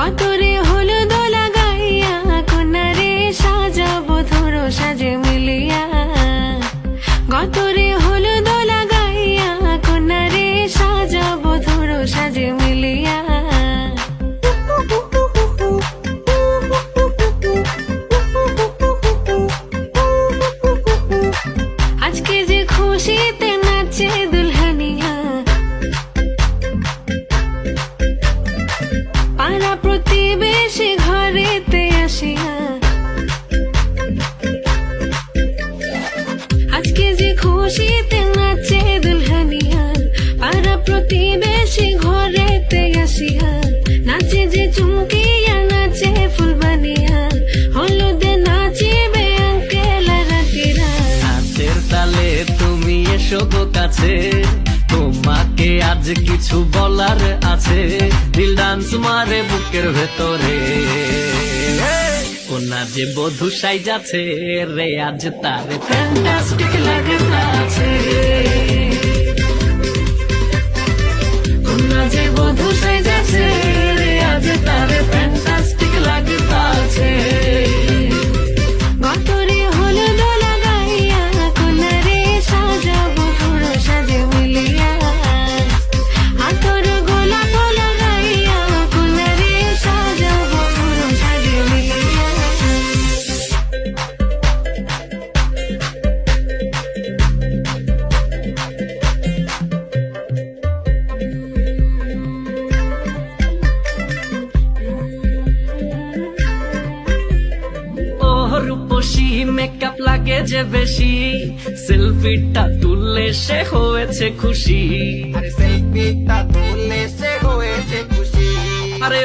গতরে হলুদ লাগাইয়া কন্যারে সাজাবো ধরো সাজে মিলিয়া। গতরে হলুদ লাগাইয়া কন্যারে সাজাবো ধরো সাজে মিলিয়া। আজকে যে খুশিতে নাচে দুলহানিয়া, পাড়া প্রতিবেশী ঘরেতে আসিয়া। আজকে যে খুশিতে নাচে দুলহানিয়া, পাড়া প্রতিবেশী ঘরেতে আসিয়া। নাচে যে চুমকিয়া নাচে ফুলবানিয়া, হলুদে নাচিবে আঙ্কেল রাতিরা। নাচের তালে তুমি এসো গো কাছে, তোমাকে আজ কিছু বলার আছে। দিল ডান্স মারে বুকের ভেতরে, কোনা যে বধূ সাইজাছে রে আজ তারে ফ্যান্টাস্টিক লাগতাছে। কোনা যে বধূ সাইজাছে রে আজ তারে ফ্যান্টাস্টিক লাগতাছে। গতরে হলুদ লাগাইয়া কন্যারে সাজাবো ধরো সাজে মিলিয়া। হাতর গোলাপ লাগাইয়া কন্যারে সাজাবো ধরো সাজে মিলিয়া। রূপসী মেকআপ লাগে যে বেশি, সেলফিটা তুললে সে হয়েছে খুশি। আরে সেলফিটা তুললে সে হয়েছে খুশি। আরে